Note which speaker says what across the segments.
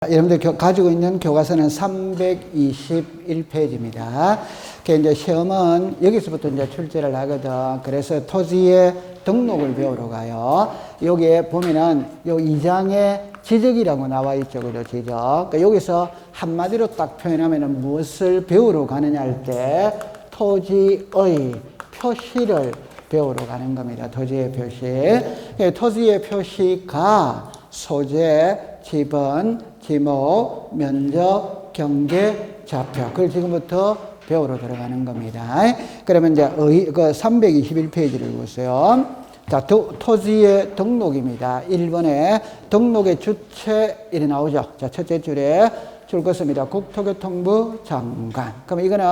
Speaker 1: 여러분들 가지고 있는 교과서는 321페이지입니다. 이제 시험은 여기서부터 이제 출제를 하거든. 그래서 토지의 등록을 배우러 가요. 여기에 보면은 요 2장에 지적이라고 나와 있죠. 그죠? 지적. 그러니까 여기서 한마디로 딱 표현하면은 무엇을 배우러 가느냐 할 때 토지의 표시를 배우러 가는 겁니다. 토지의 표시. 토지의 표시가 소재, 지번, 지목, 면적, 경계, 좌표. 그걸 지금부터 배우러 들어가는 겁니다. 그러면 이제 그 321페이지를 보세요. 자, 토지의 등록입니다. 1번에 등록의 주체 이래 나오죠. 자, 첫째 줄에 줄 것입니다. 국토교통부 장관. 그럼 이거는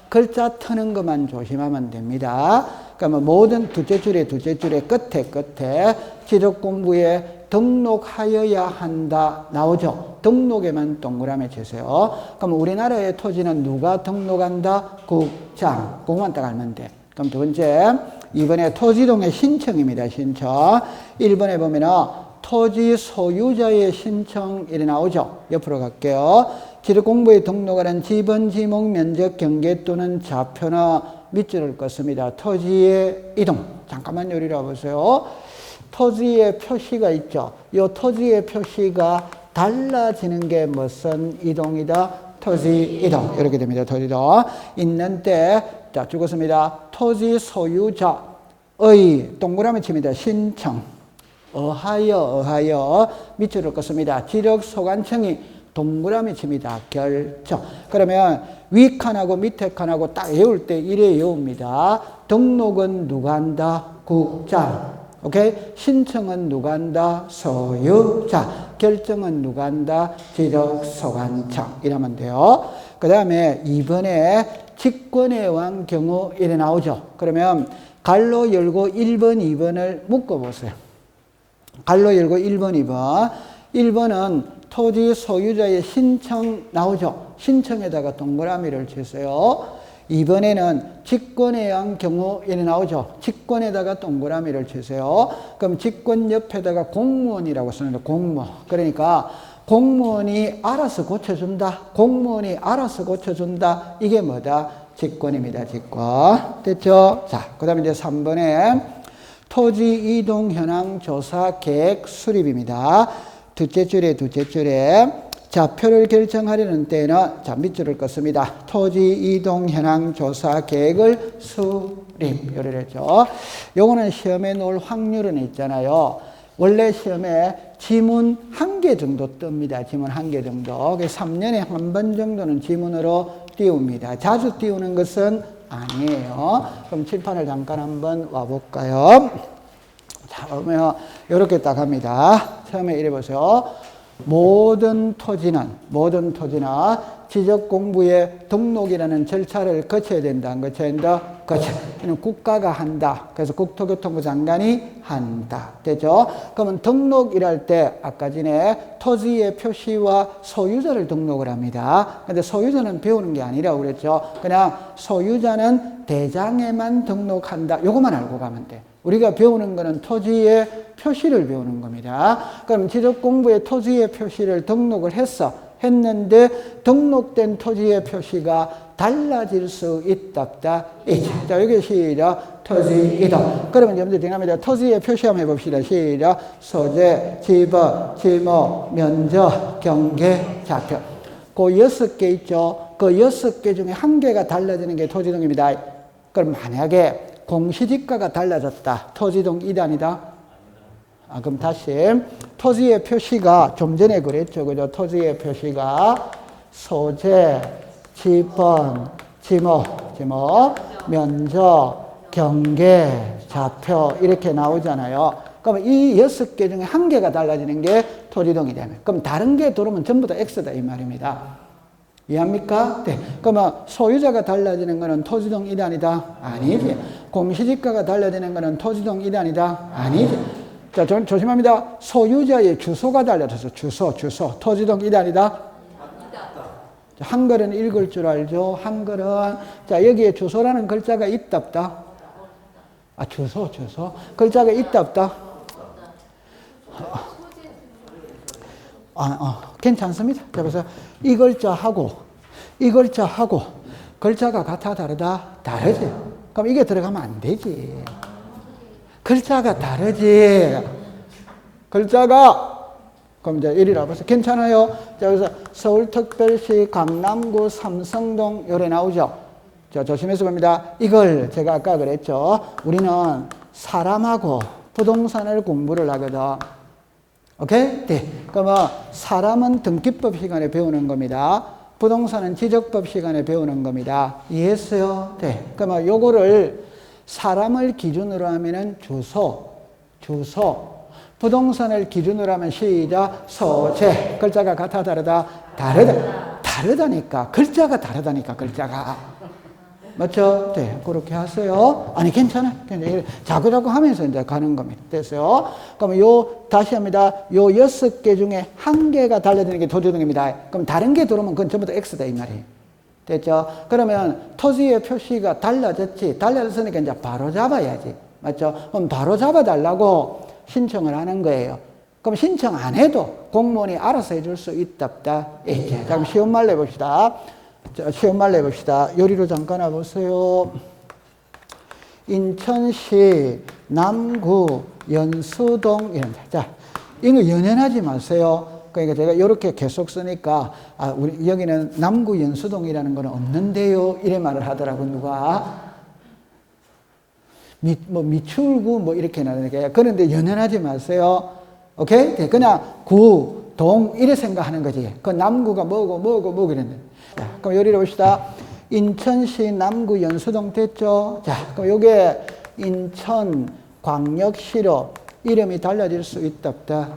Speaker 1: 글자 트는 것만 조심하면 됩니다. 그러면 모든 둘째 줄에 끝에 지적공부에 등록하여야 한다 나오죠. 등록에만 동그라미 치세요. 그럼 우리나라의 토지는 누가 등록한다? 국장. 그것만 딱 알면 돼. 그럼 두 번째, 이번에 토지동의 신청입니다. 신청. 1번에 보면은 토지 소유자의 신청이 나오죠. 옆으로 갈게요. 지적공부에 등록하는 지번, 지목, 면적, 경계 또는 좌표나 밑줄을 껐습니다. 토지의 이동. 잠깐만 요리를 와보세요. 토지의 표시가 있죠. 이 토지의 표시가 달라지는 게 무슨 이동이다? 토지 이동. 이렇게 됩니다. 토지 이동. 있는 때, 자, 죽었습니다. 토지 소유자의 동그라미 칩니다. 신청. 어하여 밑줄을 껐습니다. 지적소관청이 동그라미 칩니다. 결정. 그러면 위 칸하고 밑에 칸하고 딱 외울 때 이래 외웁니다. 등록은 누가 한다? 국장. 오케이? 신청은 누가 한다? 소유자. 결정은 누가 한다? 지적소관청. 이러면 돼요. 그 다음에 2번에 직권의 왕 경우 이래 나오죠. 그러면 갈로 열고 1번, 2번을 묶어보세요. 갈로 열고 1번, 2번. 1번은 토지 소유자의 신청 나오죠. 신청에다가 동그라미를 치세요. 2번에는 직권에 의한 경우에 나오죠. 직권에다가 동그라미를 치세요. 그럼 직권 옆에다가 공무원이라고 쓰는데 공무원. 그러니까 공무원이 알아서 고쳐준다. 공무원이 알아서 고쳐준다. 이게 뭐다? 직권입니다. 직권. 됐죠? 자, 그 다음에 이제 3번에 토지 이동 현황 조사 계획 수립입니다. 둘째 줄에 좌표를 결정하려는 때는 자, 밑줄을 껐습니다. 토지 이동 현황 조사 계획을 수립. 요를 했죠. 요거는 시험에 놓을 확률은 있잖아요. 원래 시험에 지문 1개 정도 뜹니다. 지문 1개 정도. 3년에 한 번 정도는 지문으로 띄웁니다. 자주 띄우는 것은 아니에요. 그럼 칠판을 잠깐 한번 와볼까요? 자, 그러면 이렇게 딱 합니다. 처음에 이래 보세요. 모든 토지는 지적공부에 등록이라는 절차를 거쳐야 된다. 안 거쳐야 된다? 이는 국가가 한다. 그래서 국토교통부 장관이 한다. 되죠? 그러면 등록이랄 때 아까 전에 토지의 표시와 소유자를 등록을 합니다. 근데 소유자는 배우는 게 아니라고 그랬죠. 그냥 소유자는 대장에만 등록한다. 요것만 알고 가면 돼. 우리가 배우는 거는 토지의 표시를 배우는 겁니다. 그럼 지적공부에 토지의 표시를 등록을 했는데 등록된 토지의 표시가 달라질 수 있다. 자, 여기 시작. 토지 이동. 그러면 여러분들 생각합니다. 토지의 표시 한번 해봅시다. 시작. 소재, 지번, 지목, 면적, 경계, 좌표. 그 6개 있죠. 그 6개 중에 1개가 달라지는 게 토지동입니다. 그럼 만약에 공시지가가 달라졌다. 토지동 2단이다. 그럼 다시 토지의 표시가 좀 전에 그랬죠. 그죠? 토지의 표시가 소재, 지번, 지목, 면적, 경계, 좌표 이렇게 나오잖아요. 그러면 이 6개 중에 1개가 달라지는 게 토지동이 되면 그럼 다른 게 들어오면 전부 다 X다 이 말입니다. 이해합니까? 네. 그러면 소유자가 달라지는 것은 토지동 2단이다? 아니지. 공시지가가 달라지는 것은 토지동 2단이다? 아니지. 자, 조심합니다. 소유자의 주소가 달라져서 주소. 토지동 2단이다? 한글은 읽을 줄 알죠? 한글은. 자, 여기에 주소라는 글자가 있다, 없다? 주소. 글자가 있다, 없다? 괜찮습니다. 자, 그래서 이 글자하고 이 글자하고 글자가 같아 다르다? 다르지. 그럼 이게 들어가면 안 되지. 글자가 다르지. 글자가 그럼 이제 1이라고 해서 괜찮아요. 자, 그래서 서울특별시 강남구 삼성동 요래 나오죠. 자, 조심해서 봅니다. 이걸 제가 아까 그랬죠. 우리는 사람하고 부동산을 공부를 하거든. 오케이? 네. 그러면 사람은 등기법 시간에 배우는 겁니다. 부동산은 지적법 시간에 배우는 겁니다. 이해했어요? 네. 그러면 요거를 사람을 기준으로 하면은 주소. 부동산을 기준으로 하면 시작, 소재. 글자가 같아 다르다? 다르다니까. 글자가 다르다니까, 글자가. 맞죠? 네, 그렇게 하세요. 아니, 괜찮아. 자꾸자꾸 하면서 이제 가는 겁니다. 됐어요? 그러면 다시 합니다. 요 6개 중에 1개가 달라지는 게 토지등입니다. 그럼 다른 게 들어오면 그건 전부 다 X다, 이 말이에요. 됐죠? 그러면 토지의 표시가 달라졌지. 달라졌으니까 이제 바로 잡아야지. 맞죠? 그럼 바로 잡아달라고 신청을 하는 거예요. 그럼 신청 안 해도 공무원이 알아서 해줄 수 있다, 없다? 있지. 자, 그럼 쉬운 말 내봅시다. 자, 쉬운 말 내봅시다. 요리로 잠깐 와보세요. 인천시 남구 연수동 이런. 자, 이거 연연하지 마세요. 그러니까 제가 이렇게 계속 쓰니까 우리 여기는 남구 연수동이라는 건 없는데요. 이래 말을 하더라고 누가. 미출구 뭐 이렇게 나누니까 그런데 연연하지 마세요. 오케이? 네, 그냥 구, 동 이래 생각하는 거지. 그 남구가 뭐고 이랬는데. 자, 그럼 여기로 봅시다. 인천시 남구 연수동 됐죠? 자, 그럼 요게 인천광역시로 이름이 달라질 수 있다, 없다?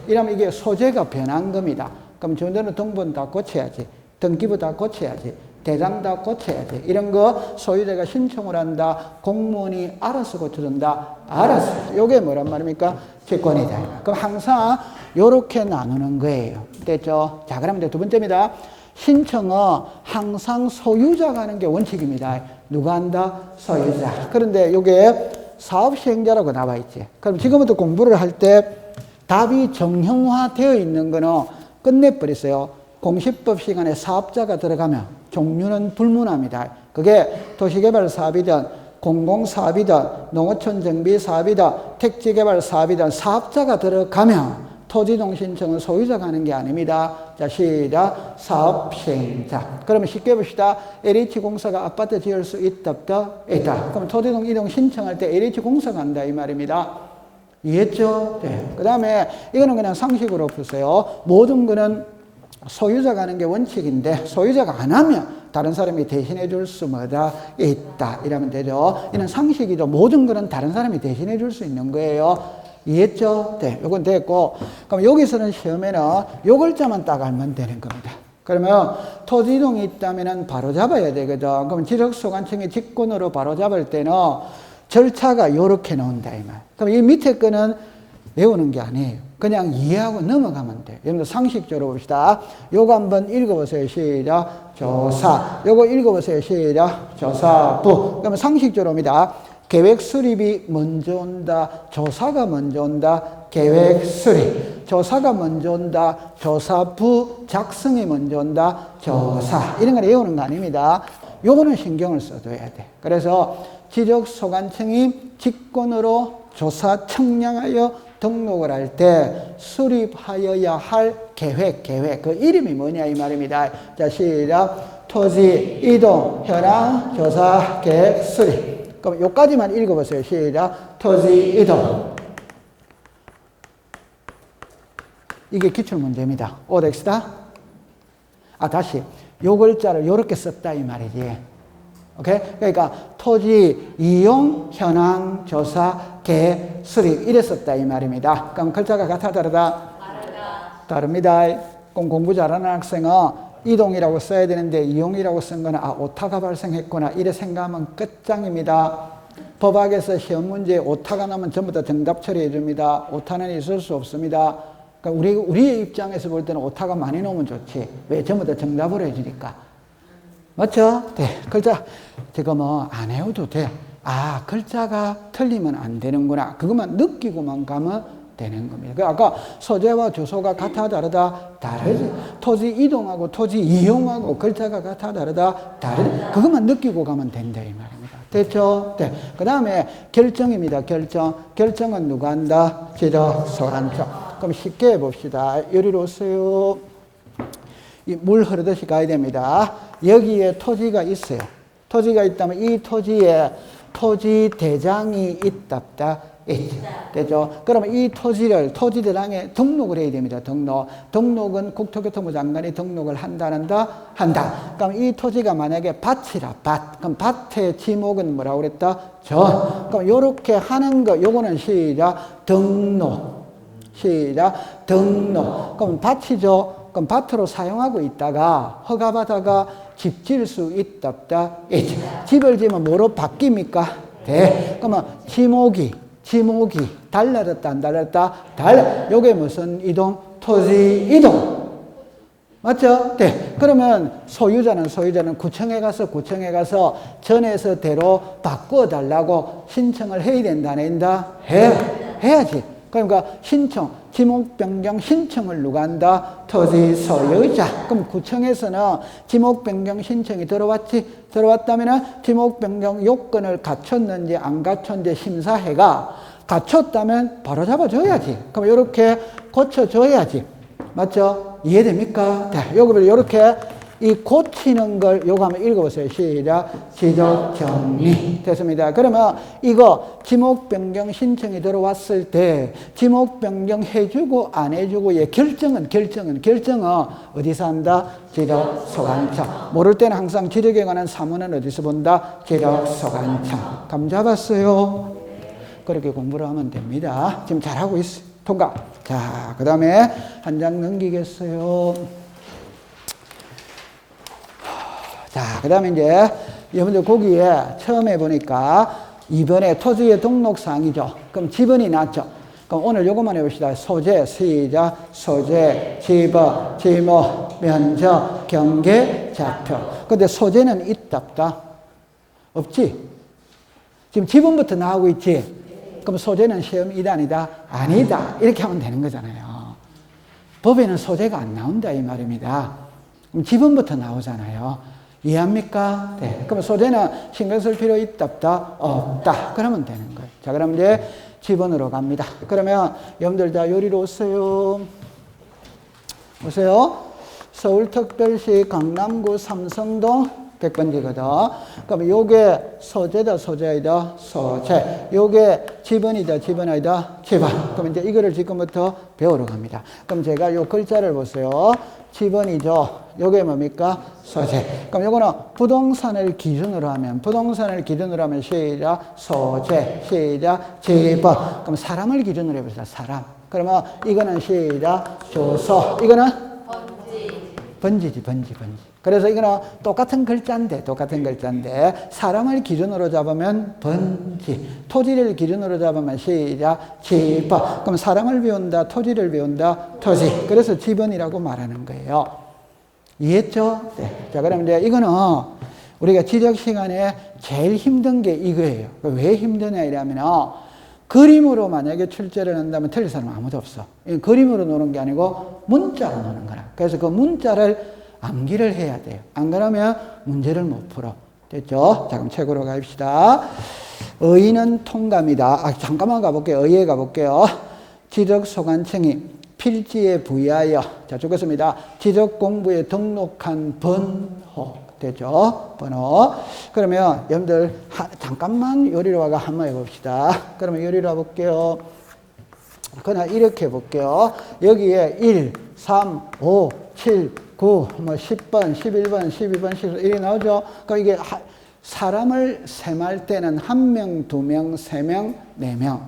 Speaker 1: 이러면 이게 소재가 변한 겁니다. 그럼 주민등록번호 다 고쳐야지. 등기부 다 고쳐야지. 대장 다 고쳐야지. 이런 거 소유자가 신청을 한다. 공무원이 알아서 고쳐준다. 알아서. 요게 뭐란 말입니까? 채권이다. 그럼 항상 요렇게 나누는 거예요. 됐죠? 자, 그러면 두 번째입니다. 신청은 항상 소유자가 하는 게 원칙입니다. 누가 한다? 소유자. 그런데 요게 사업시행자라고 나와 있지. 그럼 지금부터 공부를 할 때 답이 정형화되어 있는 거는 끝내버렸어요. 공시법 시간에 사업자가 들어가면 종류는 불문합니다. 그게 도시개발 사업이든 공공사업이든 농어촌 정비 사업이든 택지개발 사업이든 사업자가 들어가면 토지동 신청은 소유자가 하는 게 아닙니다. 자, 시작. 사업시행자. 그러면 쉽게 봅시다. LH공사가 아파트 지을 수 있다, 없다? 있다. 그럼 토지동 이동 신청할 때 LH공사가 한다, 이 말입니다. 이해했죠? 네. 그 다음에 이거는 그냥 상식으로 푸세요. 모든 거는 소유자가 하는 게 원칙인데 소유자가 안 하면 다른 사람이 대신해 줄 수 뭐다? 있다. 이러면 되죠. 이는 상식이죠. 모든 거는 다른 사람이 대신해 줄 수 있는 거예요. 이해했죠? 네, 요건 됐고. 그럼 여기서는 시험에는 요 글자만 딱 알면 되는 겁니다. 그러면 토지이동이 있다면 바로 잡아야 되거든. 그럼 지적소관청이 직권으로 바로 잡을 때는 절차가 요렇게 나온다, 이 말. 그럼 이 밑에 거는 외우는 게 아니에요. 그냥 이해하고 넘어가면 돼. 여러분들 상식적으로 봅시다. 요거 한번 읽어보세요. 시작. 조사. 요거 읽어보세요. 시작. 조사부. 그러면 상식적으로입니다. 계획 수립이 먼저 온다. 조사가 먼저 온다. 계획 수립. 조사가 먼저 온다. 조사부 작성이 먼저 온다. 조사. 이런 걸 외우는 거 아닙니다. 요거는 신경을 써줘야 돼. 그래서 지적소관청이 직권으로 조사 청량하여 등록을 할 때 수립하여야 할 계획. 그 이름이 뭐냐 이 말입니다. 자, 시작. 토지 이동 현황 조사 계획 수립. 그럼 요까지만 읽어보세요. 시작. 토지 이동. 이게 기출문제입니다. 오덱스다. 다시. 요 글자를 요렇게 썼다 이 말이지. 오케이? 그러니까 토지 이용 현황 조사 계획 수립 이래 썼다 이 말입니다. 그럼 글자가 같아 다르다? 다릅니다. 그럼 공부 잘하는 학생은 이동이라고 써야 되는데 이용이라고 쓴 거는 오타가 발생했구나 이래 생각하면 끝장입니다. 법학에서 시험 문제에 오타가 나면 전부 다 정답 처리해 줍니다. 오타는 있을 수 없습니다. 그러니까 우리의 입장에서 볼 때는 오타가 많이 나오면 좋지. 왜? 전부 다 정답으로 해주니까. 맞죠? 네. 글자 지금 안 해도 돼. 글자가 틀리면 안 되는구나. 그것만 느끼고만 가면 되는 겁니다. 그 아까 소재와 주소가 같아 다르다 다르지. 토지 이동하고 토지 이용하고 글자가 같아 다르다 다르지. 그것만 느끼고 가면 된다 이 말입니다. 됐죠? 네. 그 다음에 결정입니다. 결정은 누가 한다? 지적소관청. 그럼 쉽게 해봅시다. 요리로 오세요. 물 흐르듯이 가야 됩니다. 여기에 토지가 있어요. 토지가 있다면 이 토지에 토지 대장이 있답다. 되죠? 그러면 이 토지대장에 등록을 해야 됩니다. 등록은 국토교통부 장관이 등록을 한다. 그럼 이 토지가 만약에 밭이라, 밭. 그럼 밭의 지목은 뭐라고 그랬다? 그럼 요렇게 하는 거, 요거는 시작, 등록. 그럼 밭이죠? 그럼 밭으로 사용하고 있다가 허가받아가 집 지을 수 있답다. 집을 지으면 뭐로 바뀝니까? 그러면 지목이 달라졌다 안 달라졌다? 요게 무슨 이동? 토지 이동. 맞죠? 네. 그러면 소유자는 구청에 가서 전에서 대로 바꾸어 달라고 신청을 해야 된다 안 한다? 해야지. 그러니까 지목 변경 신청을 누가 한다? 토지 소유자. 그럼 구청에서는 지목 변경 신청이 들어왔다면 지목 변경 요건을 갖췄는지 안 갖췄는지 심사해가 갖췄다면 바로 잡아줘야지. 그럼 이렇게 고쳐줘야지. 맞죠? 이해됩니까? 자, 요거를 이렇게 이 고치는 걸 요거 한번 읽어보세요. 시작. 지적 정리. 됐습니다. 그러면 이거 지목 변경 신청이 들어왔을 때 지목 변경 해주고 안 해주고의 결정은 어디서 한다? 지적 소관청. 모를 때는 항상 지적에 관한 사무는 어디서 본다? 지적 소관청. 감 잡았어요? 그렇게 공부를 하면 됩니다. 지금 잘하고 있어요. 통과. 자, 그 다음에 한 장 넘기겠어요. 자, 그 다음에 이제 여러분들 거기에 처음에 보니까 2번에 토지의 등록사항이죠. 그럼 지번이 났죠. 그럼 오늘 요것만 해봅시다. 소재, 시작, 소재, 지번, 지목, 면적, 경계, 좌표. 근데 소재는 있답다? 없지? 지금 지번부터 나오고 있지? 그럼 소재는 시험 2단이다? 아니다. 이렇게 하면 되는 거잖아요. 법에는 소재가 안 나온다 이 말입니다. 그럼 지번부터 나오잖아요. 이해합니까? 네. 그럼 소재는 신경 쓸 필요 있답다? 없다. 그러면 되는 거예요. 자, 그럼 이제 지번으로 갑니다. 그러면 여러분들 다 요리로 오세요. 서울특별시 강남구 삼성동 100번지거든. 그럼 요게 소재다, 소재이다, 소재. 요게 지번이다, 지번이다, 지번. 그럼 이제 이거를 지금부터 배우러 갑니다. 그럼 제가 요 글자를 보세요. 지번이죠. 요게 뭡니까? 소재. 그럼 요거는 부동산을 기준으로 하면 시작, 소재, 시작, 지번. 그럼 사람을 기준으로 해봅시다. 사람. 그러면 이거는 시작, 주소. 이거는? 번지지. 그래서 이거는 똑같은 글자인데 사람을 기준으로 잡으면 번지, 토지를 기준으로 잡으면 시작, 지번. 그럼 사람을 배운다, 토지를 배운다, 토지. 그래서 지번이라고 말하는 거예요. 이해했죠? 네. 자, 그럼 이제 이거는 우리가 지적 시간에 제일 힘든 게 이거예요. 왜 힘드냐 이러면 그림으로 만약에 출제를 한다면 틀릴 사람은 아무도 없어. 그림으로 노는 게 아니고 문자로 노는 거라. 그래서 그 문자를 암기를 해야 돼요. 안 그러면 문제를 못 풀어. 됐죠? 자, 그럼 책으로 가봅시다. 의의는 통과입니다. 잠깐만 가볼게요. 의의에 가볼게요. 지적소관청이 필지에 부여하여, 자, 적었습니다. 지적공부에 등록한 번호. 되죠? 번호. 그러면 여러분들 잠깐만 요리로 와가 한번 해봅시다. 그러면 요리로 와볼게요. 그러나 이렇게 해볼게요. 여기에 1, 3, 5, 7, 9, 10번, 11번, 12번, 12번 이렇게 나오죠. 그러니까 이게 사람을 셈할 때는 1명, 2명, 3명, 4명.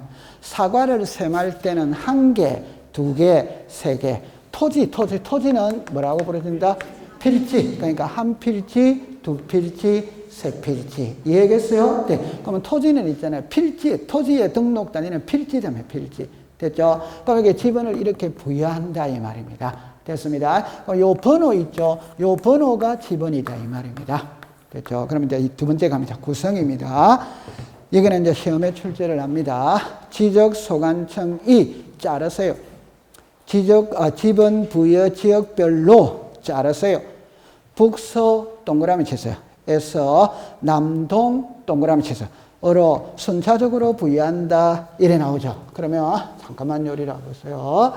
Speaker 1: 사과를 셈할 때는 1개, 2개, 3개. 토지는 뭐라고 부르진다? 필지. 그러니까 1필지, 2필지, 3필지. 이해겠어요? 네. 그러면 토지는 있잖아요. 토지에 등록 단위는 필지잖아요. 필지. 됐죠? 그럼 이게 지번을 이렇게 부여한다 이 말입니다. 됐습니다. 그럼 요 번호 있죠? 요 번호가 지번이다 이 말입니다. 됐죠? 그럼 이제 두 번째 갑니다. 구성입니다. 여기는 이제 시험에 출제를 합니다. 지적소관청이 자르세요. 지번, 부여, 지역별로 자르세요. 북서 동그라미 치세요. 에서 남동 동그라미 치세요. 어로 순차적으로 부여한다. 이래 나오죠. 그러면 잠깐만 요리라 보세요.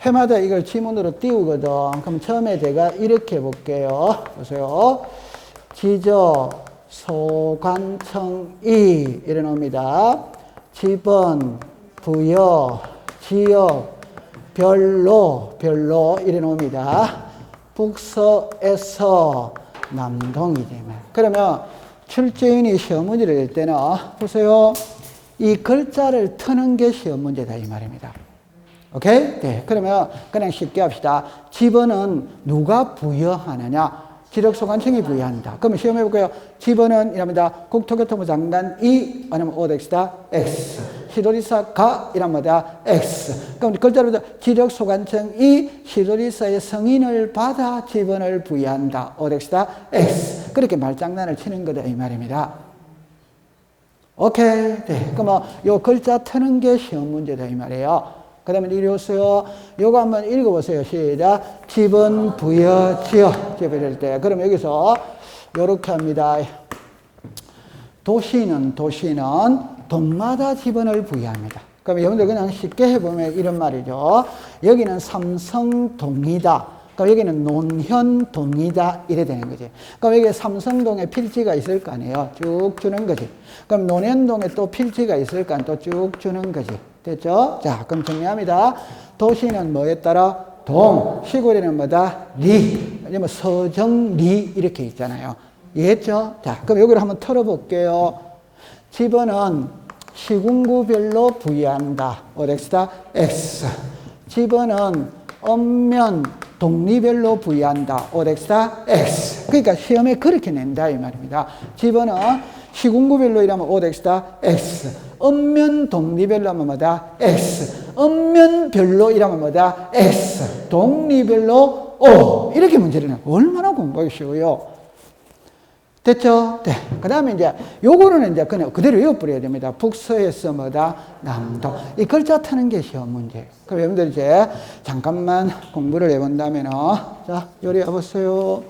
Speaker 1: 해마다 이걸 지문으로 띄우거든. 그럼 처음에 제가 이렇게 해볼게요. 보세요. 지저, 소관청이 이래 나옵니다. 지번, 부여, 지역, 별로 이래 나옵니다. 북서에서 남동이지. 그러면 출제인이 시험 문제를 낼 때는 보세요. 이 글자를 트는 게 시험 문제다 이 말입니다. 오케이? 네. 그러면 그냥 쉽게 합시다. 지번은 누가 부여하느냐? 지적소관청이 부여한다. 그러면 시험해 볼까요? 지번은 이랍니다. 국토교통부 장관이 아니면 오덱스다 X. 시도지사가 이랍니다. X. 그럼 글자로 지적소관청이 시도지사의 승인을 받아 지번을 부여한다. 오덱스다 X. 그렇게 말장난을 치는 거다 이 말입니다. 오케이. 네. 그러면 요 글자 트는 게 시험 문제다 이 말이에요. 그 다음에 이리 오세요. 요거 한번 읽어보세요. 시작. 지번, 부여, 지역. 지역을 때. 그럼 여기서 요렇게 합니다. 도시는 동마다 지번을 부여합니다. 그럼 여러분들 그냥 쉽게 해보면 이런 말이죠. 여기는 삼성동이다. 그럼 여기는 논현동이다. 이래 되는 거지. 그럼 여기 삼성동에 필지가 있을 거 아니에요. 쭉 주는 거지. 그럼 논현동에 또 필지가 있을 거 아니에요. 또 쭉 주는 거지. 됐죠? 자, 그럼 정리합니다. 도시는 뭐에 따라? 동. 시골에는 뭐다? 리. 왜냐면 서정리 이렇게 있잖아요. 이해했죠? 자, 그럼 여기를 한번 털어볼게요. 지번은 시군구별로 부여한다. 오덱스다 X. 지번은 엄면 동리별로 부여한다. 오덱스다 X. 그러니까 시험에 그렇게 낸다 이 말입니다. 지번은 시군구별로 이라면 오덱스다 X. 엄면 동리별로 하면 뭐다? X. 엄면별로 이라면 뭐다? X. 동리별로 O. 이렇게 문제를 내요. 얼마나 공부하기 쉬워요. 됐죠? 네. 그 다음에 이제 요거는 이제 그냥 그대로 외워버려야 됩니다. 북서에서 뭐다? 남동. 이 글자 트는 게 시험 문제예요. 그럼 여러분들 이제 잠깐만 공부를 해본다면은, 자, 요리해 보세요.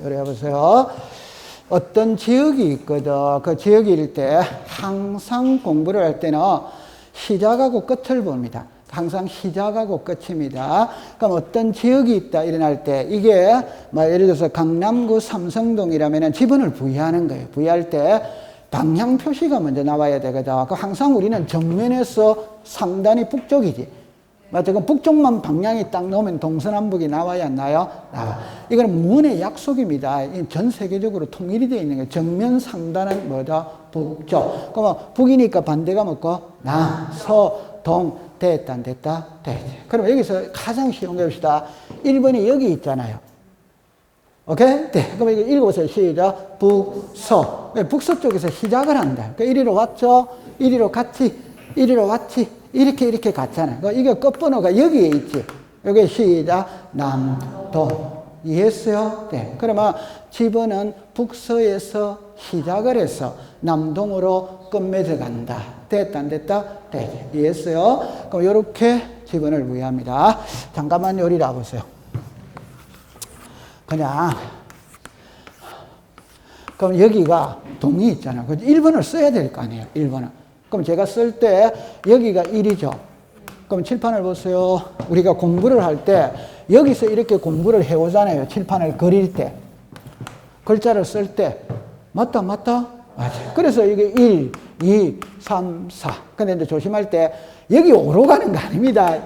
Speaker 1: 요리해 보세요. 어떤 지역이 있거든. 그 지역일 때 항상 공부를 할 때는 시작하고 끝을 봅니다. 항상 시작하고 끝입니다. 그럼 어떤 지역이 있다 일어날 때 이게 뭐 예를 들어서 강남구 삼성동이라면 지번을 부여하는 거예요. 부여할 때 방향 표시가 먼저 나와야 되거든. 그 항상 우리는 정면에서 상단이 북쪽이지. 맞죠? 그럼 북쪽만 방향이 딱 나오면 동서남북이 나와야 안 나요? 나와. 이거는 문의 약속입니다. 전 세계적으로 통일이 되어 있는 거예요. 정면 상단은 뭐다? 북쪽. 그러면 북이니까 반대가 뭐고? 남, 서, 동. 됐다, 안 됐다? 됐다. 그럼 여기서 가장 쉬운 거 봅시다. 1번이 여기 있잖아요. 오케이? 네. 그럼 이거 읽어보세요. 시작. 북서. 북서 쪽에서 시작을 한다. 그러니까 이리로 왔죠? 이리로 갔지? 이리로 왔지? 이렇게 갔잖아요. 이게 끝번호가 여기에 있지. 여기 시작. 남동. 이해했어요? 네. 그러면 지번은 북서에서 시작을 해서 남동으로 끝맺어 간다. 됐다, 안 됐다? 네. 이해했어요? 그럼 이렇게 지번을 부여합니다. 잠깐만 요리를 보세요. 그냥. 그럼 여기가 동이 있잖아요. 1번을 써야 될 거 아니에요. 1번은. 그럼 제가 쓸 때 여기가 1이죠. 그럼 칠판을 보세요. 우리가 공부를 할 때 여기서 이렇게 공부를 해오잖아요. 칠판을 그릴 때. 글자를 쓸 때. 맞다? 맞아요. 그래서 이게 1, 2, 3, 4. 근데 이제 조심할 때 여기 5로 가는 거 아닙니다.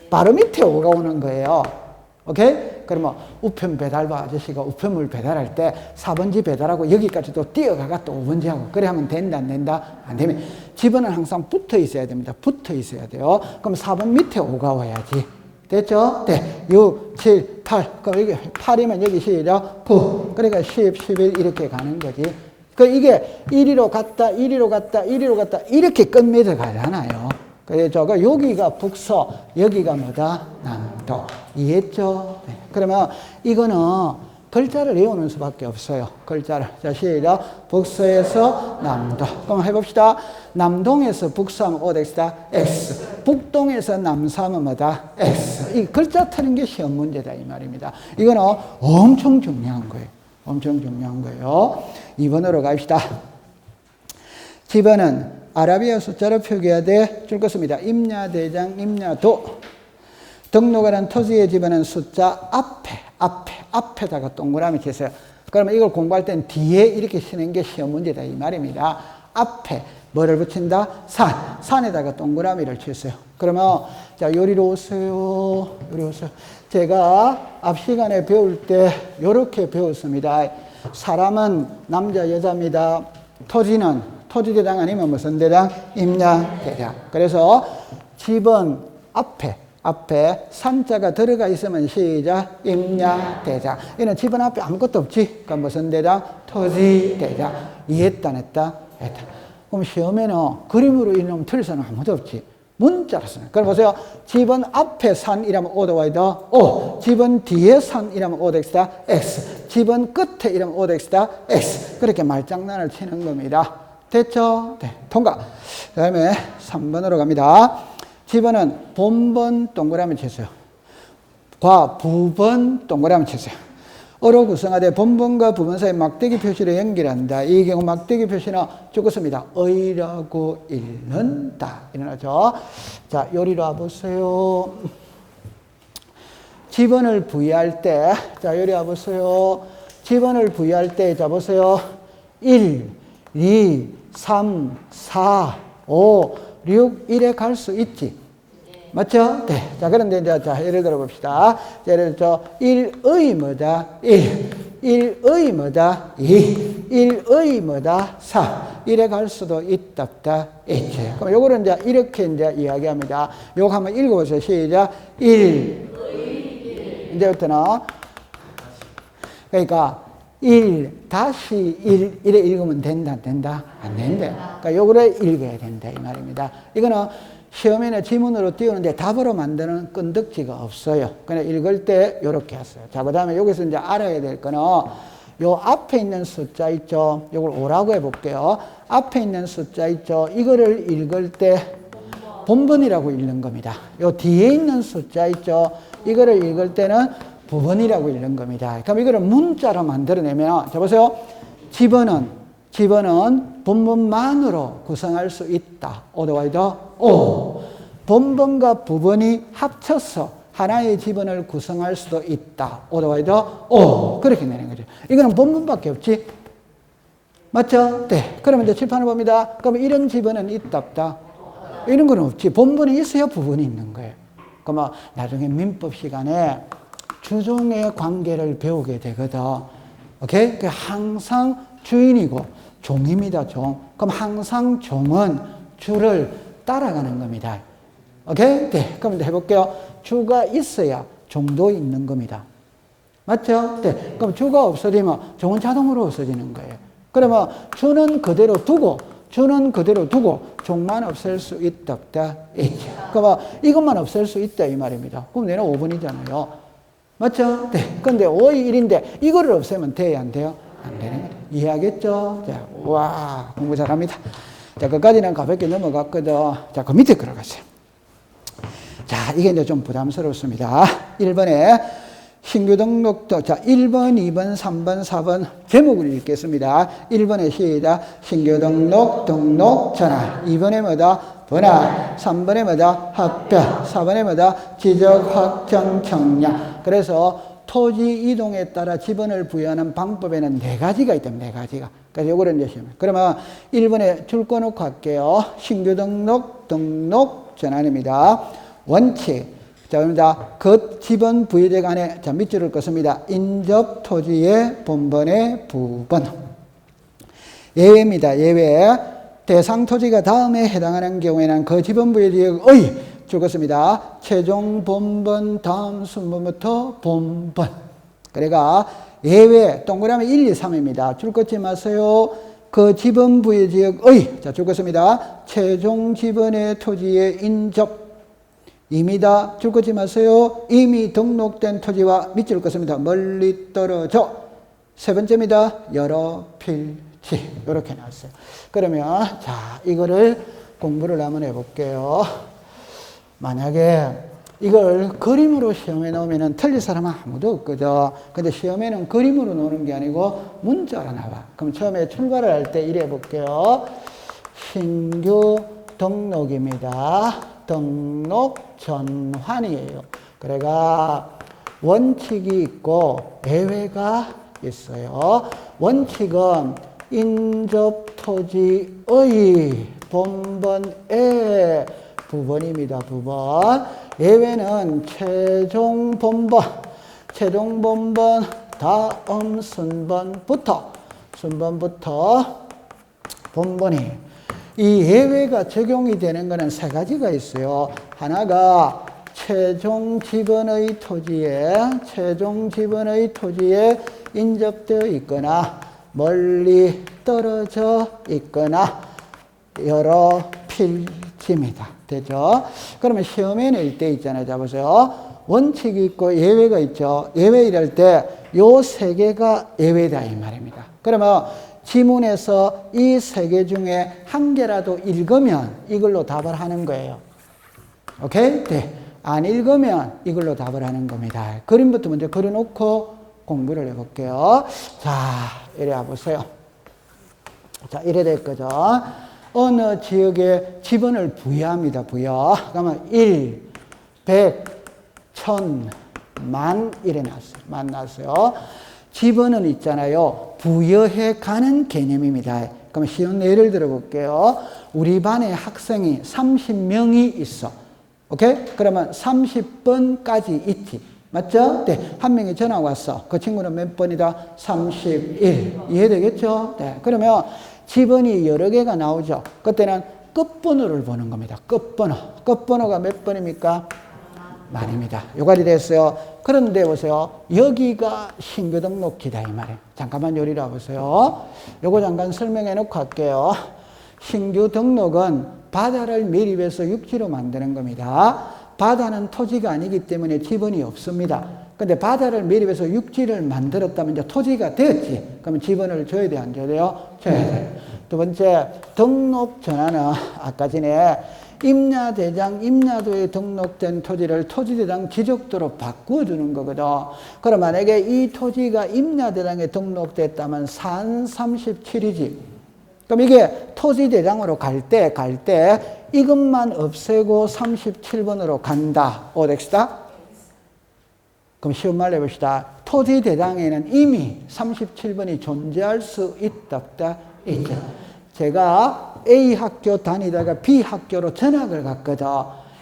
Speaker 1: 바로 밑에 5가 오는 거예요. 오케이? 그러면 우편 배달부 아저씨가 우편물 배달할 때 4번지 배달하고 여기까지 또 뛰어가가 또 5번지 하고 그래 하면 된다 안 된다? 안 되면 지번은 항상 붙어 있어야 됩니다. 붙어 있어야 돼요. 그럼 4번 밑에 5가 와야지. 됐죠? 네. 6, 7, 8. 그럼 여기 8이면 여기 시작. 9. 그러니까 10, 11 이렇게 가는 거지. 그 이게 1위로 갔다, 1위로 갔다, 1위로 갔다 이렇게 끝맺어 가잖아요. 그래서 여기가 북서, 여기가 뭐다? 남도. 이해했죠? 네. 그러면 이거는 글자를 외우는 수밖에 없어요. 글자를. 자, 시작. 북서에서 남도. 그럼 해봅시다. 남동에서 북서하면 어디다? X. 북동에서 남서하면 뭐다? X. 이 글자 트는 게 시험 문제다 이 말입니다. 이거는 엄청 중요한 거예요. 엄청 중요한 거예요. 2번으로 갑시다. 집어는 아라비아 숫자로 표기해야 돼. 줄 것입니다. 임야대장, 임야도. 등록하는 토지의 집어는 숫자 앞에다가 동그라미 치세요. 그러면 이걸 공부할 땐 뒤에 이렇게 쓰는 게 시험 문제다 이 말입니다. 앞에 뭐를 붙인다? 산에다가 동그라미를 치세요. 그러면 자, 요리로 오세요. 요리 오세요. 제가 앞 시간에 배울 때 이렇게 배웠습니다. 사람은 남자 여자입니다. 토지는 토지대장 아니면 무슨 대장? 임야대장. 그래서 집은 앞에 산자가 들어가 있으면 시작. 임야대장. 이는 집은 앞에 아무것도 없지. 그럼 무슨 대장? 토지대장. 이해했다 안 했다? 했다. 그럼 시험에는 그림으로 이놈 틀 사람 아무도 없지. 문자로 쓰는. 그럼 보세요. 집은 앞에 산이라면 오더와이드 O. 집은 뒤에 산이라면 오더엑스다 X. 집은 끝에 이라면 오더엑스다 X. 그렇게 말장난을 치는 겁니다. 됐죠? 네. 통과. 그 다음에 3번으로 갑니다. 집어는 본번 동그라미 치세요. 부번 동그라미 치세요. 어로 구성하되 본번과 부번 사이 막대기 표시로 연결한다. 이 경우 막대기 표시는 적었습니다. 의라고 읽는다. 일어나죠. 자, 요리로 와보세요. 집원을 부여할 때, 자, 요리 와보세요. 집원을 부여할 때, 자, 보세요. 1, 2, 3, 4, 5, 6, 1에 갈 수 있지. 맞죠? 네. 자, 그런데 이제, 자, 예를 들어 봅시다. 예를 들어, 1의 뭐다? 1의 뭐다? 1의 뭐다? 4. 1에 갈 수도 있다, 없다, 있지. 그럼 요거를 이제 이렇게 이제 이야기합니다. 요거 한번 읽어보세요. 시작. 1. 이제부터는, 그러니까, 1 다시 1 이래 읽으면 된다, 안 된다? 안 된다. 그러니까 요거를 읽어야 된다, 이 말입니다. 이거는 시험에는 지문으로 띄우는데 답으로 만드는 끈덕지가 없어요. 그냥 읽을 때 요렇게 했어요. 자, 그 다음에 여기서 이제 알아야 될 거는 요 앞에 있는 숫자 있죠? 요걸 5라고 해볼게요. 앞에 있는 숫자 있죠? 이거를 읽을 때 본번이라고 읽는 겁니다. 요 뒤에 있는 숫자 있죠? 이거를 읽을 때는 부번이라고 읽는 겁니다. 그럼 이거를 문자로 만들어내면, 자, 보세요. 집어는 본번만으로 구성할 수 있다. otherwise, O. 본번과 부번이 합쳐서 하나의 집원을 구성할 수도 있다. otherwise, O. 그렇게 내는 거죠. 이거는 본번밖에 없지. 맞죠? 네. 그러면 이제 칠판을 봅니다. 그러면 이런 집원은 있다, 없다? 이런 건 없지. 본번이 있어야 부번이 있는 거예요. 그러면 나중에 민법 시간에 주종의 관계를 배우게 되거든. 오케이? 항상 주인이고 종입니다, 종. 그럼 항상 종은 주를 따라가는 겁니다. 오케이? 네. 그럼 이제 해볼게요. 주가 있어야 종도 있는 겁니다. 맞죠? 네. 그럼 주가 없어지면 종은 자동으로 없어지는 거예요. 그러면 주는 그대로 두고 종만 없앨 수 있다, 없다? 있죠. 그러면 이것만 없앨 수 있다, 이 말입니다. 그럼 내는 5번이잖아요. 맞죠? 네. 근데 5의 1인데 이거를 없애면 돼요, 안 돼요? 안 되는 거예요. 이해하겠죠? 자, 와, 공부 잘합니다. 자, 그까지는 가볍게 넘어갔거든. 자, 그 밑에 들어가세요. 자, 이게 이제 좀 부담스럽습니다. 1번에 신규 등록도, 자, 1번, 2번, 3번, 4번 제목을 읽겠습니다. 1번에 시작. 신규 등록 전환. 2번에 뭐다? 분할. 3번에 뭐다? 합별. 4번에 뭐다? 지적 확정 청량. 그래서 토지 이동에 따라 지번을 부여하는 방법에는 4가지가 있다. 4가지가. 그래서 요거를 이제 시험. 그러면 1번에 줄 꺼놓고 할게요. 신규 등록 전환입니다. 원칙. 자, 그럽니다. 그 지번 부여적 안에, 자, 밑줄을 긋습니다. 인접 토지의 본번의 부번. 예외입니다. 예외. 대상 토지가 다음에 해당하는 경우에는 그 지번 부여지역의 줄 긋습니다. 최종 본번 다음 순번부터 본번. 그러니까 예외 동그라미 1, 2, 3입니다. 줄 긋지 마세요. 그 지번 부여지역의, 자, 줄 긋습니다. 최종 지번의 토지의 인접 임이다. 줄 긋지 마세요. 이미 등록된 토지와 밑줄 긋습니다. 멀리 떨어져. 세 번째입니다. 여러 필지. 이렇게 나왔어요. 그러면 자, 이거를 공부를 한번 해볼게요. 만약에 이걸 그림으로 시험에 넣으면 틀릴 사람은 아무도 없거든. 근데 시험에는 그림으로 넣는 게 아니고 문자로 나와. 그럼 처음에 출발을 할 때 이래 볼게요. 신규 등록입니다. 등록 전환이에요. 그래가 원칙이 있고 예외가 있어요. 원칙은 인접토지의 본번의 부번입니다. 부번. 예외는 최종 본번 다음 순번부터 본번이. 이 예외가 적용이 되는 것은 세 가지가 있어요. 하나가 최종 지번의 토지에 인접되어 있거나 멀리 떨어져 있거나 여러 필지입니다. 되죠? 그러면 시험에 낼 때 있잖아요. 자, 보세요. 원칙이 있고 예외가 있죠. 예외 이럴 때 요 세 개가 예외다 이 말입니다. 그러면 지문에서 이 세 개 중에 한 개라도 읽으면 이걸로 답을 하는 거예요. 오케이? 네. 안 읽으면 이걸로 답을 하는 겁니다. 그림부터 먼저 그려놓고 공부를 해볼게요. 자, 이래 와보세요. 자, 이래 될 거죠. 어느 지역에 지번을 부여합니다. 부여. 그러면 1, 100, 1000, 만 이래 나왔어요. 만 나왔어요. 지번은 있잖아요. 부여해 가는 개념입니다. 그럼 쉬운 예를 들어볼게요. 우리 반에 학생이 30명이 있어. 오케이? 그러면 30번까지 있지. 맞죠? 네. 한 명이 전화 왔어. 그 친구는 몇 번이다? 31. 이해되겠죠? 네. 그러면 지번이 여러 개가 나오죠. 그때는 끝번호를 보는 겁니다. 끝번호. 끝번호가 몇 번입니까? 만입니다. 요까지 됐어요. 그런데 보세요. 여기가 신규 등록지다 이 말이에요. 잠깐만 요리를 와보세요. 요거 잠깐 설명해 놓고 할게요. 신규 등록은 바다를 매립해서 육지로 만드는 겁니다. 바다는 토지가 아니기 때문에 지번이 없습니다. 근데 바다를 매립해서 육지를 만들었다면 이제 토지가 되었지. 그러면 지번을 줘야 돼, 안 줘야 돼요? 줘야 돼요. 두 번째, 등록 전환은 아까 전에 임야도에 등록된 토지를 토지대장 지적도로 바꾸어주는 거거든. 그럼 만약에 이 토지가 임야대장에 등록됐다면 산 37이지. 그럼 이게 토지대장으로 갈 때 이것만 없애고 37번으로 간다. 오덱시다? 그럼 쉬운 말로 해봅시다. 토지대장에는 이미 37번이 존재할 수 있다, 없다? 있죠. 제가 A 학교 다니다가 B 학교로 전학을 갔거든.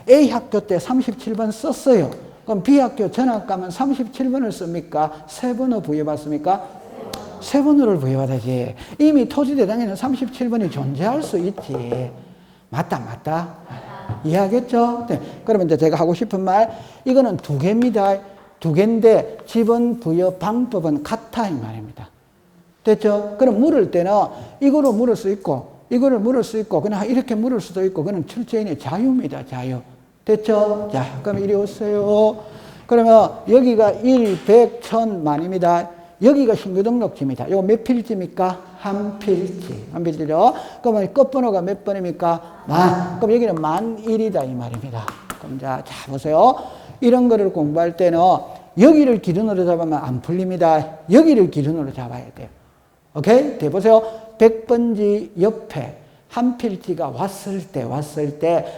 Speaker 1: A 학교 때 37번 썼어요. 그럼 B 학교 전학 가면 37번을 씁니까? 세 번호 부여받습니까? 세 번호를 부여받아야지. 이미 토지대장에는 37번이 존재할 수 있지. 맞다. 이해하겠죠? 네. 그러면 이제 제가 하고 싶은 말, 이거는 두 개입니다. 두 개인데 지번 부여 방법은 같아 이 말입니다. 됐죠? 그럼 물을 때는 이거로 물을 수 있고 이거를 물을 수 있고 그냥 이렇게 물을 수도 있고 그는 출제인의 자유입니다. 자유. 됐죠? 자, 그럼 이리 오세요. 그러면 여기가 1, 100, 1000, 만입니다. 여기가 신규 등록지입니다. 이거 몇 필지입니까? 한 필지. 한 필지죠? 그러면 끝번호가 몇 번입니까? 만. 그럼 여기는 1001이다 이 말입니다. 그럼 자 보세요. 이런 거를 공부할 때는 여기를 기준으로 잡으면 안 풀립니다. 여기를 기준으로 잡아야 돼요. 오케이? 돼 보세요. 100번지 옆에 한 필지가 왔을 때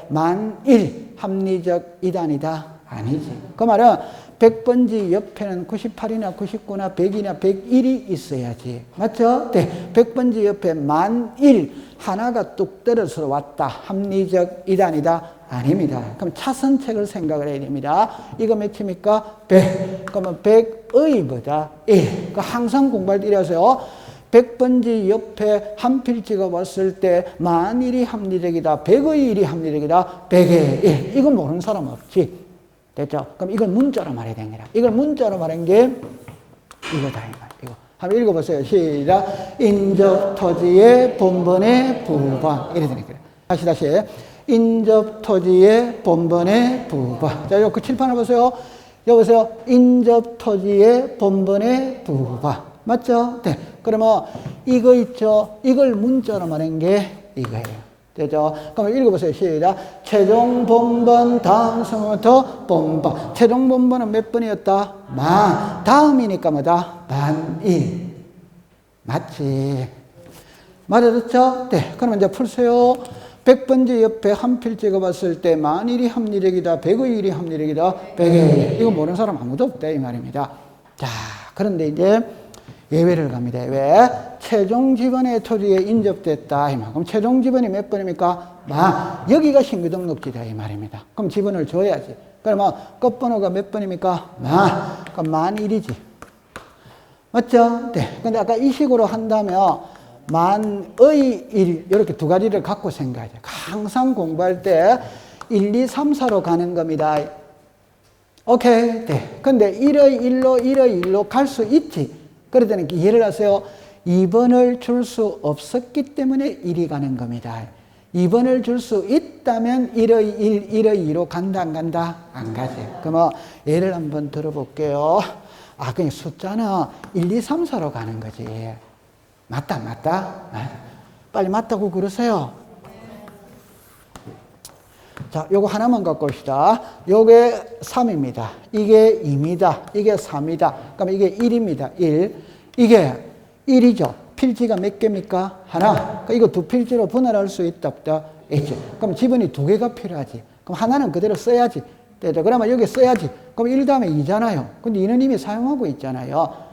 Speaker 1: 1001 합리적 이단이다? 아니지. 그 말은 100번지 옆에는 98이나 99나 100이나 101이 있어야지. 맞죠? 네. 100번지 옆에 1001 하나가 뚝 떨어져 왔다. 합리적 이단이다? 아닙니다. 그럼 차선책을 생각을 해야 됩니다. 이거 몇입니까? 100. 그러면 100의 뭐다? 1. 항상 공부할 때 이래서요. 100번지 옆에 한 필지가 왔을 때 1001이 합리적이다. 100의 1이 합리적이다. 100의 1. 이건 모르는 사람 없지. 됐죠? 그럼 이걸 문자로 말해야 됩니다. 이걸 문자로 말한 게 이거다. 이거. 한번 읽어보세요. 시작. 인접 토지의 본번의 부번. 이래 되니까. 다시. 인접 토지의 본번의 부과. 자, 그 칠판을 보세요. 여보세요. 인접 토지의 본번의 부과. 맞죠? 네. 그러면 이거 있죠? 이걸 문자로 말한 게 이거예요. 되죠? 그럼 읽어보세요. 시작. 최종 본번 다음 수부터 본번. 최종 본번은 몇 번이었다? 만. 다음이니까 뭐다? 만일. 맞지? 맞았죠? 네. 그러면 이제 풀세요. 100번지 옆에 한 필지가 봤을 때 만일이 합리력이다. 100의 1이 합리력이다. 100의 1. 이거 모르는 사람 아무도 없다. 이 말입니다. 자, 그런데 이제 예외를 갑니다. 왜? 최종 지번의 토지에 인접됐다. 그럼 최종 지번이 몇 번입니까? 만. 여기가 신규 등록지다. 이 말입니다. 그럼 지번을 줘야지. 그러면 끝번호가 몇 번입니까? 만. 그럼 만일이지. 맞죠? 네. 근데 아까 이 식으로 한다면 만의 일, 이렇게 두 가지를 갖고 생각하죠. 항상 공부할 때 1, 2, 3, 4로 가는 겁니다. 오케이. 네. 근데 1의 1로, 1의 1로 갈 수 있지. 그러더니 이해를 하세요. 2번을 줄 수 없었기 때문에 1이 가는 겁니다. 2번을 줄 수 있다면 1의 1, 1의 2로 간다, 안 간다? 안 가지. 그러면 예를 한번 들어볼게요. 아, 그냥 숫자는 1, 2, 3, 4로 가는 거지. 맞다, 맞다? 빨리 맞다고 그러세요. 자, 요거 하나만 갖고 옵시다. 요게 3입니다. 이게 2입니다. 이게 3이다. 그럼 이게 1입니다. 1. 이게 1이죠. 필지가 몇 개입니까? 하나. 그러니까 이거 두 필지로 분할할 수 있다, 없다? 있지. 그럼 지번이 두 개가 필요하지. 그럼 하나는 그대로 써야지. 되죠? 그러면 여기 써야지. 그럼 1 다음에 2잖아요. 근데 2는 이미 사용하고 있잖아요.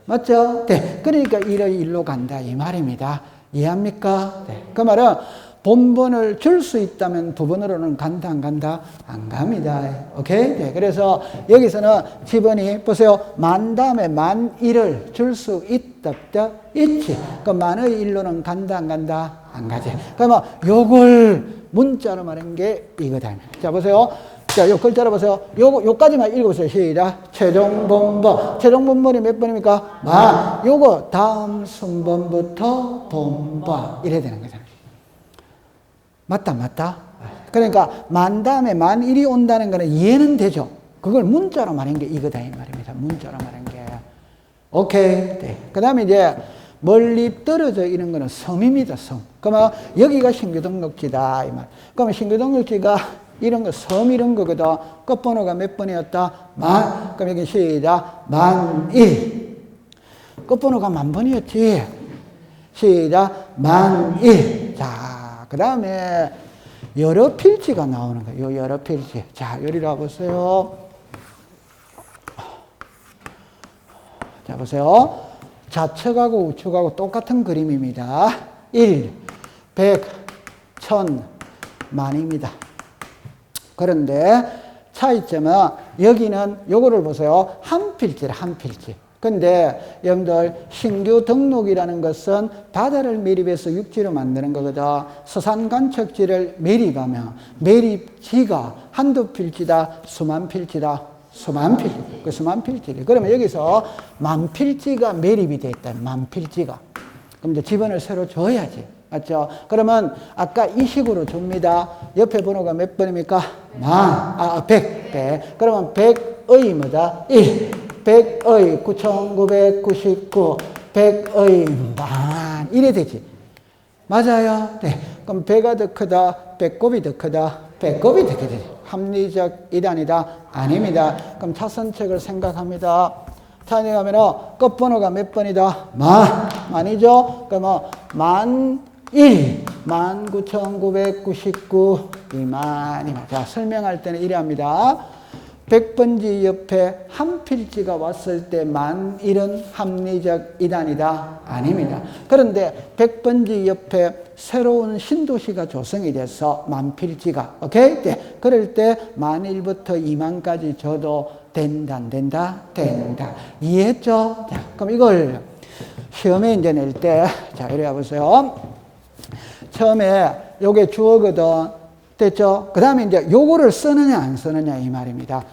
Speaker 1: 맞죠? 네. 그러니까 1의 1로 간다. 이 말입니다. 이해합니까? 네. 그 말은 본번을 줄 수 있다면 두 번으로는 간다, 안 간다? 안 갑니다. 오케이? 네. 그래서 여기서는 지번이, 보세요. 만 다음에 만 1을 줄 수 있다, 없다? 있지. 그 만의 1로는 간다, 안 간다? 안 가지. 그러면 요걸 문자로 말한 게 이거다. 자, 보세요. 자, 요 글자로 보세요. 요까지만 읽어보세요. 시작. 최종 본번. 최종 본번이 몇 번입니까? 만. 요거 다음 순번부터 본번. 이래야 되는 거잖아요. 맞다, 맞다? 그러니까 만 다음에 만 1이 온다는 거는 이해는 되죠. 그걸 문자로 말한 게 이거다. 이 말입니다. 문자로 말한 게. 오케이. 네. 그 다음에 이제 멀리 떨어져 있는 거는 섬입니다. 섬. 그러면 여기가 신규 등록지다. 이 말. 그러면 신규 등록지가 이런 거, 섬 이런 거거든. 끝번호가 몇 번이었다? 만. 그럼 여기 시작. 만 1. 끝번호가 만 번이었지. 시작. 만 1. 자, 그 다음에 여러 필지가 나오는 거예요. 여러 필지. 자, 여기로 와보세요. 자, 보세요. 좌측하고 우측하고 똑같은 그림입니다. 1, 100, 1000, 만입니다. 그런데 차이점은 여기는 요거를 보세요. 한 필지라, 한 필지. 근데 여러분들 신규 등록이라는 것은 바다를 매립해서 육지로 만드는 거거든. 서산 관측지를 매립하면 매립지가 한두 필지다, 수만 필지다. 수만 필지. 그 수만 필지래. 그러면 여기서 만 필지가 매립이 돼 있다. 만 필지가. 그럼 이제 지번을 새로 줘야지. 맞죠? 그러면 아까 이 식으로 줍니다. 옆에 번호가 몇 번입니까? 만. 100. 그러면 100의 뭐다? 1. 100의 9999. 100의 만. 이래 되지. 맞아요? 네. 그럼 100가 더 크다? 배꼽이 더 크다? 배꼽이 더 크다. 합리적 이단이다? 아닙니다. 그럼 차선책을 생각합니다. 찾아가면 끝번호가 몇 번이다? 만이죠? 그러면 만 1, 19,999, 2만이만. 자, 설명할 때는 이래 합니다. 100번지 옆에 한 필지가 왔을 때 만 1은 합리적 이단이다? 아닙니다. 그런데 100번지 옆에 새로운 신도시가 조성이 돼서 만 필지가, 오케이? 네. 그럴 때 만 1부터 2만까지 줘도 된다, 안 된다? 된다. 이해했죠? 자, 그럼 이걸 시험에 이제 낼 때, 자, 이래 보세요. 처음에 요게 주어거든. 됐죠? 그 다음에 이제 요거를 쓰느냐, 안 쓰느냐, 이 말입니다.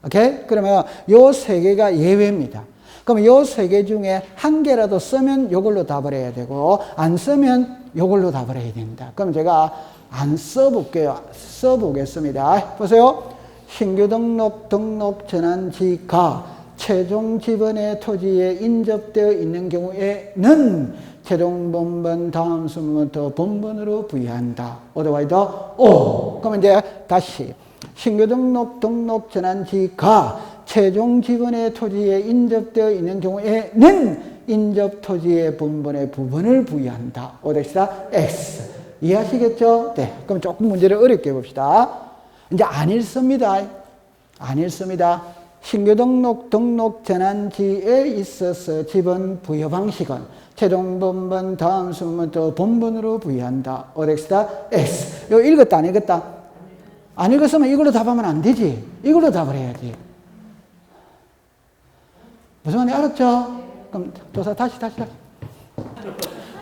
Speaker 1: 오케이? 그러면 요 세 개가 예외입니다. 그럼 요 세 개 중에 한 개라도 쓰면 요걸로 답을 해야 되고, 안 쓰면 요걸로 답을 해야 된다. 그럼 제가 안 써볼게요. 써보겠습니다. 보세요. 신규 등록 전환지가 최종 지번의 토지에 인접되어 있는 경우에는 최종 본번 다음 순부터 본번으로 부여한다. otherwise O. 그러면 이제 다시 신규 등록 전환지가 최종 지번의 토지에 인접되어 있는 경우에는 인접 토지의 본번의 부분을 부여한다. 어디다? X. 이해하시겠죠? 네. 그럼 조금 문제를 어렵게 해봅시다. 이제 안 읽습니다. 안 읽습니다. 신규 등록 전환지에 있어서 지번 부여 방식은 최종 본번 다음 순부터 본번으로 부여한다. 어디다? X. 이거 읽었다 안 읽었다? 안 읽었으면 이걸로 답하면 안 되지. 이걸로 답을 해야지. 무슨 말인지 알았죠? 그럼 조사 다시.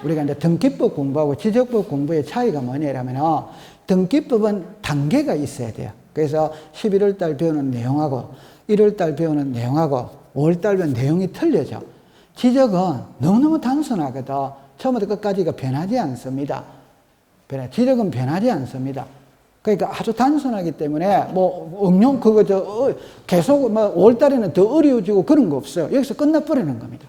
Speaker 1: 우리가 이제 등기법 공부하고 지적법 공부의 차이가 뭐냐면 등기법은 단계가 있어야 돼요. 그래서 11월 달 배우는 내용하고 1월 달 배우는 내용하고 5월 달 배우는 내용이 틀려져. 지적은 너무너무 단순하거든. 처음부터 끝까지가 변하지 않습니다. 지적은 변하지 않습니다. 그러니까 아주 단순하기 때문에 응용 계속 5월 달에는 더 어려워지고 그런 거 없어요. 여기서 끝나버리는 겁니다.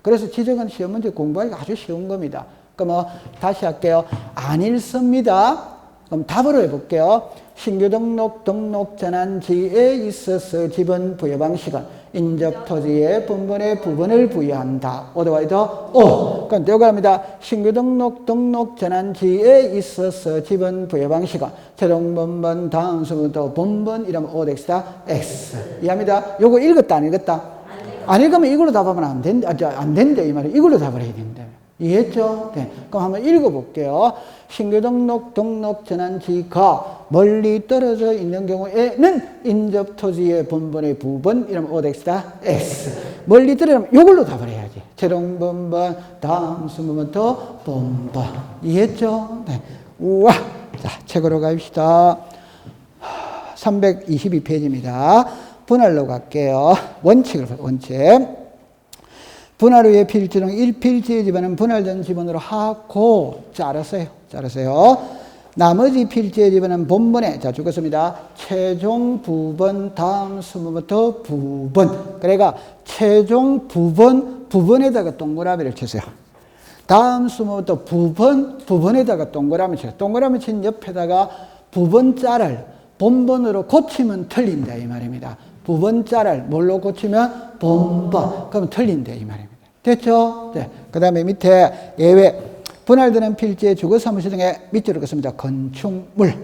Speaker 1: 그래서 지적은 시험 문제 공부하기가 아주 쉬운 겁니다. 그럼 다시 할게요. 안 읽습니다. 그럼 답으로 해볼게요. 신규 등록 전환지에 있어서 지번 부여 방식은 인접 토지의 본번의 부분을 부여한다. otherwise O. 그럼 여기 합니다. 신규 등록 전환지에 있어서 지번 부여 방식은 최종 본번 다음 순부터 본번 이러면 O다 X. 이해합니다. 요거 읽었다 안 읽었다? 안 읽으면 이걸로 답하면 안 된다 이 말이에요. 이걸로 답을 해야 된다. 이해했죠? 네. 그럼 한번 읽어볼게요. 신규 등록 전환지가 멀리 떨어져 있는 경우에는 인접 토지의 본번의 부분 이러면 O다 X. 멀리 떨어지면 이걸로 답을 해야지. 최종 본번 다음 순부부터 본번. 이해했죠? 네. 우와. 자, 책으로 갑시다. 322페이지입니다. 분할로 갈게요. 원칙. 분할 후에 필지는 1필지의 지번은 분할된 지번으로 하고, 자, 알았어요. 나머지 필지의 지번은 본번에, 자, 죽었습니다. 최종 부번 다음 순부부터 부번. 그러니까 최종 부번에다가 동그라미를 치세요. 다음 순부부터 부번에다가 동그라미 쳐요. 동그라미 친 옆에다가 부번자를 본번으로 고치면 틀린다 이 말입니다. 부번자를 뭘로 고치면 본번. 그러면 틀린다 이 말입니다. 됐죠? 네. 그 다음에 밑에 예외. 분할되는 필지의 주거사무실 등의 밑으로 읽겠습니다. 건축물.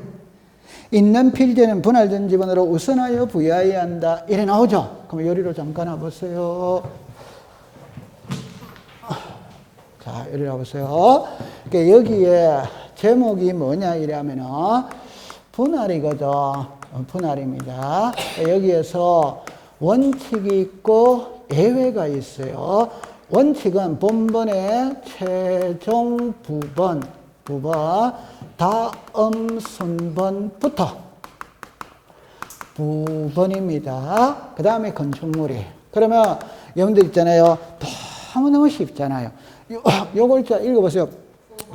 Speaker 1: 있는 필지는 분할된 지번으로 우선하여 부여해야 한다. 이래 나오죠? 그럼 요리로 잠깐 와보세요. 자, 요리 와보세요. 그러니까 여기에 제목이 뭐냐 이러면은 분할이거든. 분할입니다. 여기에서 원칙이 있고 예외가 있어요. 원칙은 본번의 최종 부번 다음 순번부터 부번입니다. 그 다음에 건축물이. 그러면 여러분들 있잖아요. 너무너무 쉽잖아요. 요걸 자 읽어보세요.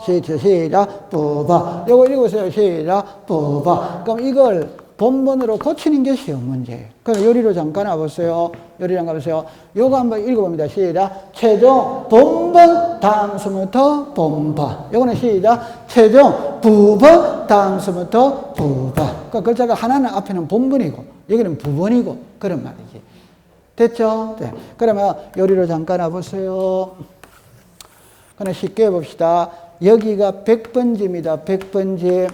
Speaker 1: 시작, 부바. 요거 읽어보세요. 시작, 부바. 그럼 이걸 본번으로 고치는 게 쉬운 문제예요. 그럼 요리로 잠깐 와보세요. 요거 한번 읽어봅니다. 시작. 최종 본번 다음 순부터 본번. 요거는 시작. 최종 부번 다음 순부터 부번. 그러니까 글자가 하나는 앞에는 본번이고 여기는 부번이고 그런 말이지. 됐죠? 네. 그러면 요리로 잠깐 와보세요. 그럼 쉽게 해봅시다. 여기가 100번지입니다. 100번지.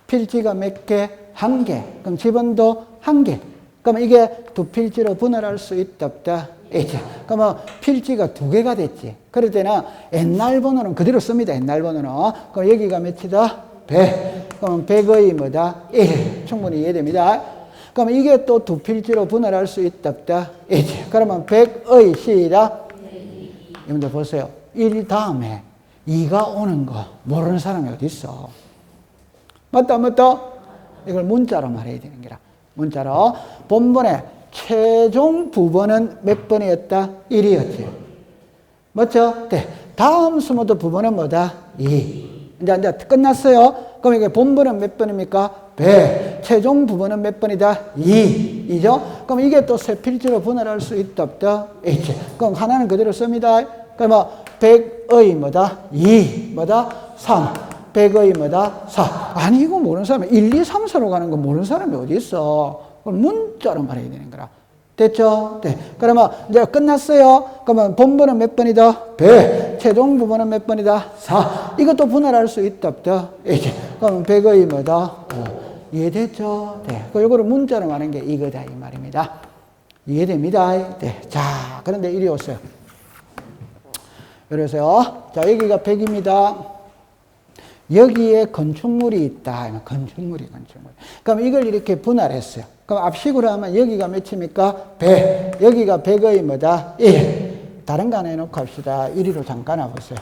Speaker 1: 필지가 몇 개? 1개. 그럼 지번도 1개. 그럼 이게 두 필지로 분할할 수 있다, 없다? 있죠. 그러면 필지가 2개가 됐지. 그럴 때는 옛날 번호는 그대로 씁니다. 옛날 번호는. 그럼 여기가 몇이다? 100. 그럼 100의 뭐다? 1. 충분히 이해됩니다. 그럼 이게 또 두 필지로 분할할 수 있다, 없다? 있죠. 그러면 100의 시작. 여러분들 보세요. 1 다음에 2가 오는 거 모르는 사람이 어디 있어? 맞다? 이걸 문자로 말해야 되는 거라. 문자로. 본번에 최종 부번은 몇 번이었다? 1이었지. 맞죠? 네. 다음 수모도 부번은 뭐다? 2. 이제 끝났어요. 그럼 이게 본번은 몇 번입니까? 100. 최종 부번은 몇 번이다? 2. 이죠? 그럼 이게 또 세 필지로 분할할 수 있다, 없다? 있지. 그럼 하나는 그대로 씁니다. 그럼 100의 뭐다? 2. 뭐다? 3. 100의 뭐다? 4. 아니, 이거 모르는 사람이 1, 2, 3, 4로 가는 거 모르는 사람이 어디 있어? 그걸 문자로 말해야 되는 거라. 됐죠? 네. 그러면 이제 끝났어요. 그러면 본번은 몇 번이다? 100. 최종 부번은 몇 번이다? 4. 이것도 분할할 수 있다, 없다? 있지. 그럼 100의 뭐다? 5. 이해됐죠? 네. 이거를 문자로 말하는 게 이거다, 이 말입니다. 이해됩니다. 네. 자, 그런데 이리 오세요. 이러세요. 자, 여기가 100입니다. 여기에 건축물이 있다. 건축물이. 그럼 이걸 이렇게 분할했어요. 그럼 앞식으로 하면 여기가 몇입니까? 100. 여기가 100의 뭐다? 1. 다른 거 하나 해놓고 합시다. 1위로 잠깐 와보세요.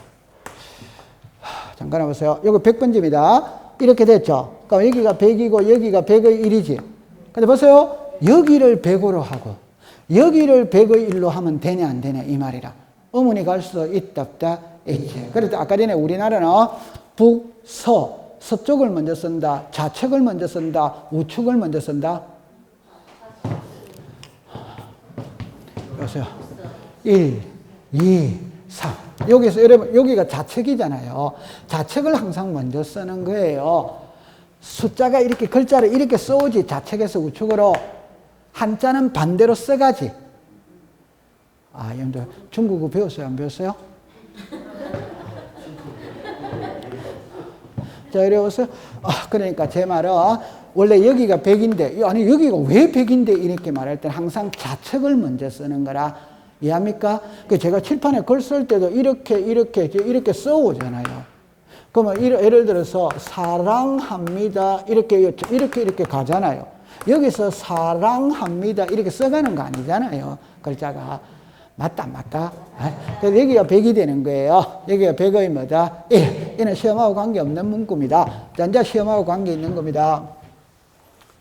Speaker 1: 잠깐 와보세요. 여기 100번집니다. 이렇게 됐죠? 그럼 여기가 100이고 여기가 100의 1이지. 근데 보세요. 여기를 100으로 하고 여기를 100의 1로 하면 되냐 안 되냐 이 말이라. 어머니 갈 수도 있다 없다? 있지. 그래도 아까 전에 우리나라는 북, 서쪽을 먼저 쓴다. 좌측을 먼저 쓴다. 우측을 먼저 쓴다. 보세요. 1, 2, 3. 여기서 여러분 여기가 좌측이잖아요. 좌측을 항상 먼저 쓰는 거예요. 숫자가 이렇게 글자를 이렇게 써오지 좌측에서 우측으로 한자는 반대로 써가지. 아, 여러분들 중국어 배웠어요? 안 배웠어요? 자, 이래 보세요. 그러니까 제 말은 원래 여기가 100인데, 아니, 여기가 왜 100인데 이렇게 말할 때는 항상 좌측을 먼저 쓰는 거라. 이해합니까? 제가 칠판에 글 쓸 때도 이렇게 써오잖아요. 그러면 예를 들어서 사랑합니다. 이렇게 가잖아요. 여기서 사랑합니다. 이렇게 써가는 거 아니잖아요. 글자가. 맞다, 안 맞다? 그래서 여기가 100이 되는 거예요. 여기가 100의 뭐다? 1. 이는 시험하고 관계없는 문구입니다. 자, 이제 시험하고 관계 있는 겁니다.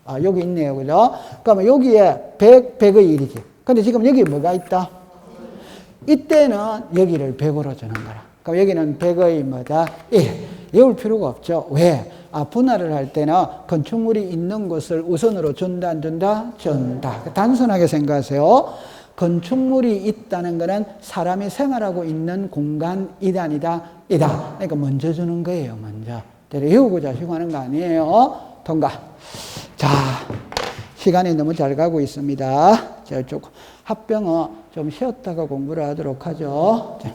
Speaker 1: 아, 여기 있네요. 그죠? 그러면 여기에 100, 100의 1이지. 근데 지금 여기 뭐가 있다? 이때는 여기를 100으로 주는 거라. 그럼 여기는 100의 뭐다? 1. 외울 필요가 없죠. 왜? 분할을 할 때는 건축물이 있는 곳을 우선으로 준다, 안 준다? 준다. 단순하게 생각하세요. 건축물이 있다는 것은 사람이 생활하고 있는 공간이다, 아니다? 이다. 그러니까 먼저 주는 거예요, 먼저. 외우고자 하시고 하는 거 아니에요? 통과. 자, 시간이 너무 잘 가고 있습니다. 저쪽 합병어 좀 쉬었다가 공부를 하도록 하죠. 자.